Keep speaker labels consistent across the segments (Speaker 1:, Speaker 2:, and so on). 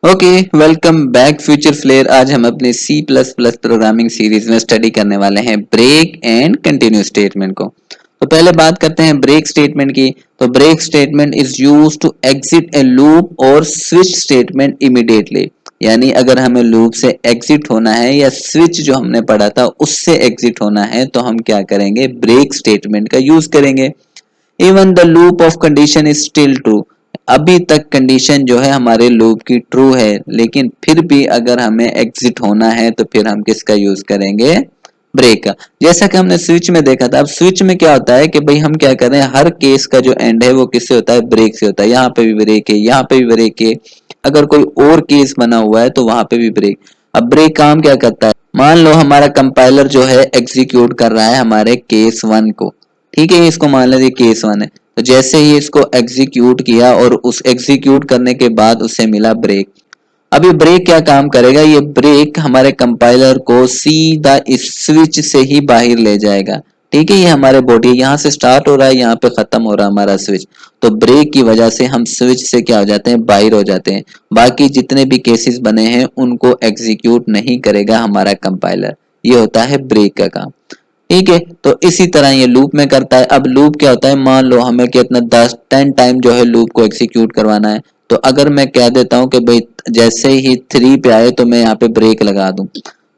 Speaker 1: Okay, welcome back Future Flair. आज हम अपने C plus plus programming series में स्टडी करने वाले हैं ब्रेक एंड कंटिन्यू स्टेटमेंट को। तो पहले बात करते हैं ब्रेक स्टेटमेंट की। तो break statement is use to exit a loop और स्विच स्टेटमेंट इमीडिएटली। यानी अगर हमें लूप से एग्जिट होना है या स्विच जो हमने पढ़ा था उससे एग्जिट होना है तो हम क्या करेंगे, ब्रेक स्टेटमेंट का यूज करेंगे। Even the loop of condition is still true. अभी तक कंडीशन जो है हमारे लूप की ट्रू है, लेकिन फिर भी अगर हमें एग्जिट होना है तो फिर हम किसका यूज करेंगे, ब्रेक का। जैसा कि हमने स्विच में देखा था। अब स्विच में क्या होता है कि भाई हम क्या कर रहे हैं, हर केस का जो एंड है वो किससे होता है, ब्रेक से होता है। यहाँ पे भी ब्रेक है, यहाँ पे भी ब्रेक है। अगर कोई और केस बना हुआ है तो वहां पे भी ब्रेक। अब ब्रेक काम क्या करता है, मान लो हमारा कंपाइलर जो है एग्जीक्यूट कर रहा है हमारे केस वन को। ठीक है, इसको मान लेते केस वन है। तो जैसे ही इसको एग्जीक्यूट किया और उस एग्जीक्यूट करने के बाद उसे मिला ब्रेक। अब ये ब्रेक क्या काम करेगा, ये ब्रेक हमारे कंपाइलर को सीधा इस स्विच से ही बाहर ले जाएगा। ठीक है, ये हमारे बॉडी यहाँ से स्टार्ट हो रहा है, यहाँ पे खत्म हो रहा है हमारा स्विच। तो ब्रेक की वजह से हम स्विच से क्या हो जाते हैं, बाहर हो जाते हैं। बाकी जितने भी केसेस बने हैं उनको एग्जीक्यूट नहीं करेगा हमारा कंपाइलर। ये होता है ब्रेक का काम। ठीक है, तो इसी तरह ये लूप में करता है। अब लूप क्या होता है, मान लो हमें कितना 10 टाइम जो है लूप को एग्जीक्यूट करवाना है। तो अगर मैं कह देता हूं कि भाई जैसे ही 3 पे आए तो मैं यहाँ पे ब्रेक लगा दूं,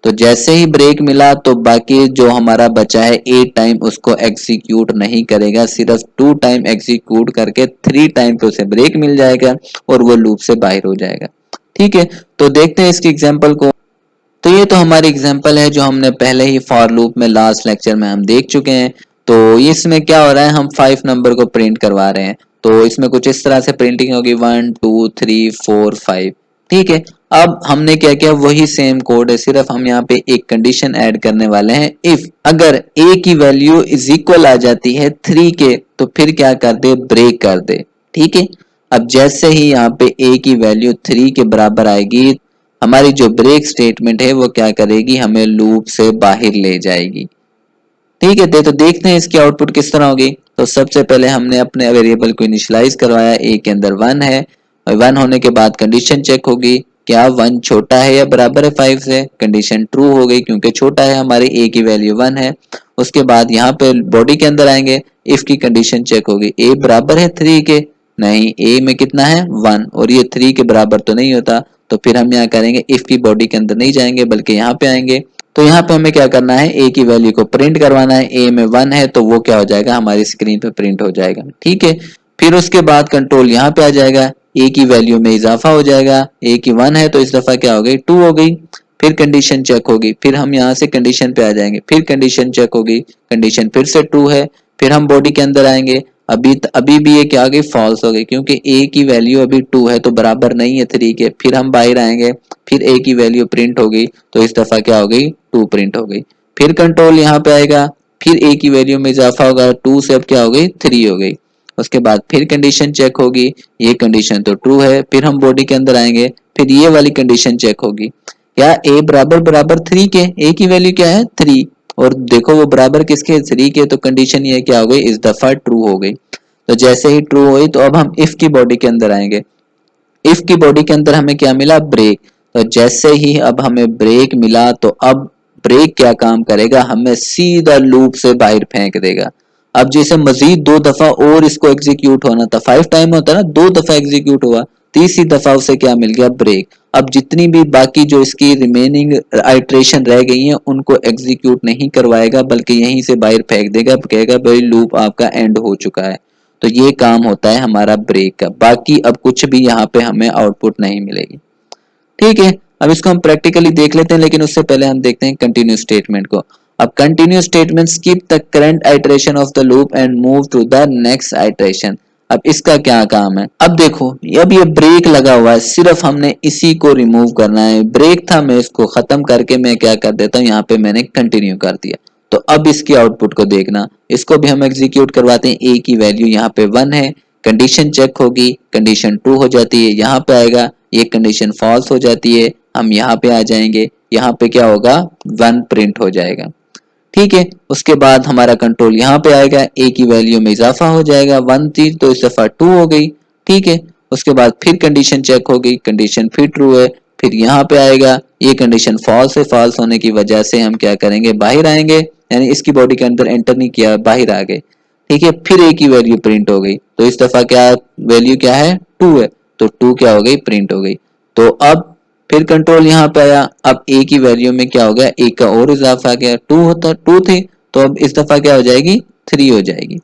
Speaker 1: तो जैसे ही ब्रेक मिला तो बाकी जो हमारा बचा है 8 टाइम उसको एग्जीक्यूट नहीं करेगा, सिर्फ 2 टाइम एग्जीक्यूट करके 3 टाइम पे उसे ब्रेक मिल जाएगा और वो लूप से बाहर हो जाएगा। ठीक है, तो देखते हैं इसकी एग्जाम्पल को। तो ये तो हमारी एग्जांपल है जो हमने पहले ही फॉर लूप में लास्ट लेक्चर में हम देख चुके हैं। तो इसमें क्या हो रहा है, हम 5 नंबर को प्रिंट करवा रहे हैं। तो इसमें कुछ इस तरह से प्रिंटिंग होगी 1 2 3 4 5। ठीक है, अब हमने क्या किया, वही सेम कोड है, सिर्फ हम यहाँ पे एक कंडीशन ऐड करने वाले हैं। इफ अगर a की वैल्यू इज इक्वल आ जाती है 3 के तो फिर क्या कर दे, ब्रेक कर दे। ठीक है, अब जैसे ही यहाँ पे a की वैल्यू 3 के बराबर आएगी, हमारी जो ब्रेक स्टेटमेंट है वो क्या करेगी, हमें लूप से बाहर ले जाएगी। ठीक है, तो देखते हैं इसकी आउटपुट किस तरह होगी। तो सबसे पहले हमने अपने वेरिएबल को इनिशियलाइज करवाया, a के अंदर 1 है। 1 होने के बाद कंडीशन चेक होगी, क्या 1 छोटा है या बराबर है 5 से। कंडीशन ट्रू हो गई क्योंकि छोटा है, हमारे a की वैल्यू 1 है। उसके बाद यहाँ पे बॉडी के अंदर आएंगे, इफ की कंडीशन चेक होगी, a बराबर है 3 के, नहीं a में कितना है 1 और ये 3 के बराबर तो नहीं होता। तो फिर हम यहाँ करेंगे, इफ की बॉडी के अंदर नहीं जाएंगे बल्कि यहाँ पे आएंगे। तो यहाँ पे हमें क्या करना है, a की वैल्यू को प्रिंट करवाना है। a में 1 है तो वो क्या हो जाएगा, हमारी स्क्रीन पे प्रिंट हो जाएगा। ठीक है, फिर उसके बाद कंट्रोल यहाँ पे आ जाएगा, a की वैल्यू में इजाफा हो जाएगा। a की 1 है तो इस दफा क्या हो गई, 2 हो गई। फिर कंडीशन चेक होगी, फिर हम यहाँ से कंडीशन पे आ जाएंगे, फिर कंडीशन चेक होगी, कंडीशन फिर से 2 है। फिर हम बॉडी के अंदर आएंगे, अभी भी ये क्या आ गई, फॉल्स हो गई क्योंकि a की वैल्यू अभी 2 है तो बराबर नहीं है 3 के। फिर हम बाहर आएंगे, फिर a की वैल्यू प्रिंट हो गई तो इस दफा क्या हो गई, 2 प्रिंट हो गई। फिर कंट्रोल यहाँ पे आएगा, फिर a की वैल्यू में इजाफा होगा, 2 से अब क्या हो गई, 3 हो गई। उसके बाद फिर कंडीशन चेक होगी, ये कंडीशन तो ट्रू है। फिर हम बॉडी के अंदर आएंगे, फिर ये वाली कंडीशन चेक होगी, क्या a बराबर बराबर 3 के, a की वैल्यू क्या है 3 और देखो वो बराबर किसके, 3 के। तो कंडीशन ये क्या हो गई, इस दफा ट्रू हो गई। तो जैसे ही ट्रू हुई तो अब हम इफ की बॉडी के अंदर आएंगे, इफ की बॉडी के अंदर हमें क्या मिला, ब्रेक। तो जैसे ही अब हमें ब्रेक मिला तो अब ब्रेक क्या काम करेगा, हमें सीधा लूप से बाहर फेंक देगा। अब जैसे मजीद 2 दफा और इसको एग्जीक्यूट होना था, 5 टाइम होता है ना, 2 दफा एग्जीक्यूट हुआ, तीसरी दफा उसे क्या मिल गया, ब्रेक। अब जितनी भी बाकी जो इसकी रिमेनिंग आइट्रेशन रह गई हैं उनको एग्जीक्यूट नहीं करवाएगा बल्कि यहीं से बाहर फेंक देगा, कहेगा भाई लूप आपका एंड हो चुका है। तो ये काम होता है हमारा ब्रेक का। बाकी अब कुछ भी यहाँ पे हमें आउटपुट नहीं मिलेगी। ठीक है, अब इसको हम प्रैक्टिकली देख लेते हैं, लेकिन उससे पहले हम देखते हैं कंटिन्यू स्टेटमेंट को। अब continue statement skip the current iteration of the loop and move to the next iteration. अब इसका क्या काम है, अब देखो अब ये ब्रेक लगा हुआ है, सिर्फ हमने इसी को रिमूव करना है। ब्रेक था, मैं इसको खत्म करके मैं क्या कर देता हूँ, यहाँ पे मैंने कंटिन्यू कर दिया। तो अब इसकी आउटपुट को देखना, इसको भी हम एग्जीक्यूट करवाते हैं। a की वैल्यू यहाँ पे 1 है, कंडीशन चेक होगी, कंडीशन 2 हो जाती है, यहाँ पे आएगा, ये कंडीशन फॉल्स हो जाती है, हम यहाँ पे आ जाएंगे, यहाँ पे क्या होगा, 1 प्रिंट हो जाएगा। ठीक है, उसके बाद हमारा कंट्रोल यहाँ पे आएगा, a की वैल्यू में इजाफा हो जाएगा, 1 थी तो इस दफा 2 हो गई। ठीक है, उसके बाद फिर कंडीशन चेक होगी, कंडीशन फिर ट्रू है, फिर यहाँ पे आएगा, ये कंडीशन फॉल्स है, फॉल्स होने की वजह से हम क्या करेंगे, बाहर आएंगे, यानी इसकी बॉडी के अंदर एंटर नहीं किया, बाहर आ गए। ठीक है, फिर ए की वैल्यू प्रिंट हो गई, तो इस दफा क्या वैल्यू क्या है, 2 है, तो 2 क्या हो गई, प्रिंट हो गई। तो अब फिर कंट्रोल यहाँ पे आया, अब ए की वैल्यू में क्या हो गया, एक का और इजाफा आ गया, 2 होता 2 थी, तो अब इस दफा क्या हो जाएगी, 3 हो जाएगी।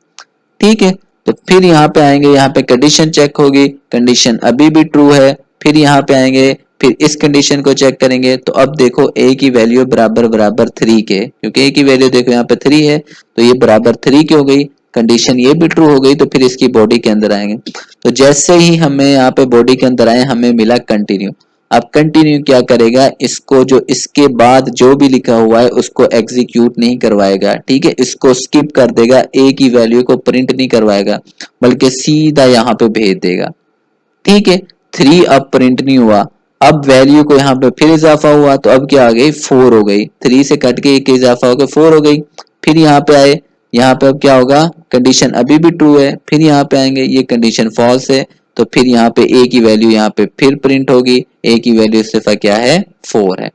Speaker 1: ठीक है, तो फिर यहाँ पे आएंगे, यहाँ पे कंडीशन चेक होगी, कंडीशन अभी भी ट्रू है, फिर यहाँ पे आएंगे, फिर इस कंडीशन को चेक करेंगे, तो अब देखो a की वैल्यू बराबर बराबर 3 के, क्योंकि a की वैल्यू देखो यहाँ पे 3 है, तो ये बराबर 3 की हो गई, कंडीशन ये भी ट्रू हो गई, तो फिर इसकी बॉडी के अंदर आएंगे। तो जैसे ही हमें यहाँ पे बॉडी के अंदर आए, हमें मिला कंटिन्यू। अब कंटिन्यू क्या करेगा, इसको जो इसके बाद जो भी लिखा हुआ है उसको एग्जीक्यूट नहीं करवाएगा, ठीक है, इसको स्किप कर देगा, ए की वैल्यू को प्रिंट नहीं करवाएगा, बल्कि सीधा यहाँ पे भेज देगा। ठीक है, 3 अब प्रिंट नहीं हुआ, अब वैल्यू को यहाँ पे फिर इजाफा हुआ, तो अब क्या आ गई, 4 हो गई, 3 से कट के एक इजाफा हो गया, 4 हो गई। फिर यहाँ पे आए, यहाँ पे अब क्या होगा, कंडीशन अभी भी ट्रू है, फिर यहाँ पे आएंगे, ये कंडीशन फॉल्स है, तो फिर यहाँ पे ए की वैल्यू यहाँ पे फिर प्रिंट होगी, ए की वैल्यू सिर्फ क्या है, 4 है।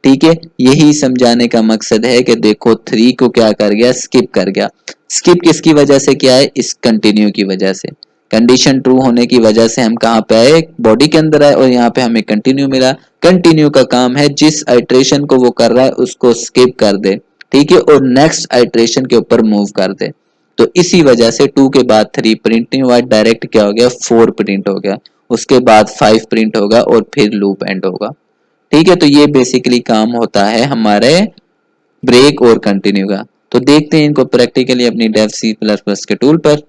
Speaker 1: ठीक है, यही समझाने का मकसद है कि देखो 3 को क्या कर गया, स्किप कर गया। स्किप किसकी वजह से किया है, इस कंटिन्यू की वजह से, कंडीशन ट्रू होने की वजह से हम कहाँ पे आए, बॉडी के अंदर आए, और यहाँ पे हमें कंटिन्यू मिला। कंटिन्यू का काम है जिस आइट्रेशन को वो कर रहा है उसको स्किप कर दे, ठीक है, और नेक्स्ट आइट्रेशन के ऊपर मूव कर दे। तो इसी वजह से 2 के बाद 3 प्रिंट नहीं हुआ, डायरेक्ट क्या हो गया, 4 प्रिंट हो गया, उसके बाद 5 प्रिंट होगा और फिर लूप एंड होगा। ठीक है, तो ये बेसिकली काम होता है हमारे ब्रेक और कंटिन्यू का। तो देखते हैं इनको प्रैक्टिकली अपनी डेव सी प्लस प्लस के टूल पर।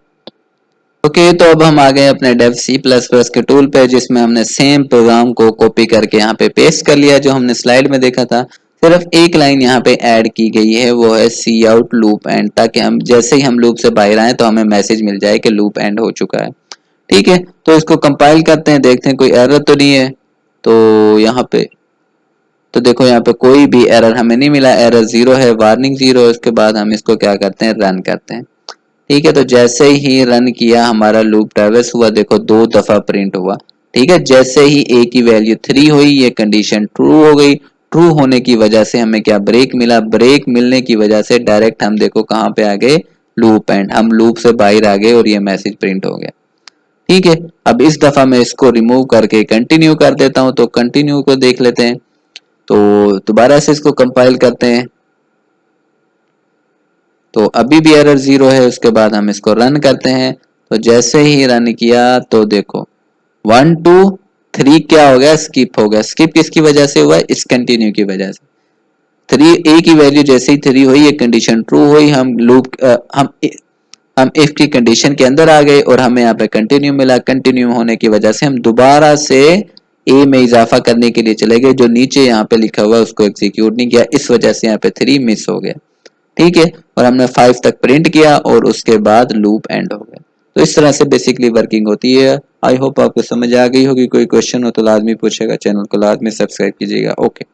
Speaker 1: ओके, तो अब हम आ गए अपने डेव सी प्लस प्लस के टूल पे, जिसमें हमने सेम प्रोग्राम को कॉपी करके यहाँ पे पेस्ट कर लिया जो हमने स्लाइड में देखा था। सिर्फ एक लाइन यहाँ पे ऐड की गई है, वो है सी आउट लूप एंड, ताकि हम जैसे ही हम लूप से बाहर आए तो हमें मैसेज मिल जाए कि लूप एंड हो चुका है। ठीक है, तो इसको कंपाइल करते हैं, देखते हैं कोई एरर तो नहीं है। तो यहाँ पे तो देखो यहाँ पे कोई भी एरर हमें नहीं मिला, एरर 0 है, वार्निंग 0 है। उसके बाद हम इसको क्या करते हैं, रन करते हैं। ठीक है, तो जैसे ही रन किया हमारा लूप ट्रैवर्स हुआ, देखो 2 दफा प्रिंट हुआ। ठीक है, जैसे ही a की वैल्यू 3 हुई, ये कंडीशन ट्रू हो गई। ट्रू होने की वजह से हमें क्या, ब्रेक मिला। ब्रेक मिलने की वजह से डायरेक्ट हम देखो कहाँ पे आ गए, लूप एंड, हम लूप से बाहर आ गए और ये मैसेज प्रिंट हो गया। ठीक है, अब इस दफा मैं इसको रिमूव करके कंटिन्यू कर देता हूं, तो कंटिन्यू को देख लेते हैं। तो दोबारा से इसको कंपाइल करते हैं, तो अभी भी एरर 0 है। उसके बाद हम इसको रन करते हैं, तो जैसे ही रन किया तो देखो 1 2 3 क्या हो गया, स्किप हो गया। स्किप किसकी वजह से हुआ है, इस कंटिन्यू की वजह से। 3 ए की वैल्यू जैसे ही 3 हुई, ये कंडीशन ट्रू हुई, हम लूप हम इफ की कंडीशन के अंदर आ गए और हमें यहाँ पे कंटिन्यू मिला। कंटिन्यू होने की वजह से हम दोबारा से ए में इजाफा करने के लिए चले गए, जो नीचे यहाँ पे लिखा हुआ है उसको एग्जीक्यूट नहीं किया, इस वजह से यहाँ पे 3 मिस हो गया। ठीक है, और हमने 5 तक प्रिंट किया और उसके बाद लूप एंड हो गया। तो इस तरह से बेसिकली वर्किंग होती है। आई होप आपको समझ आ गई होगी। कोई क्वेश्चन हो तो लाजमी पूछेगा, चैनल को लाजमी सब्सक्राइब कीजिएगा। ओके।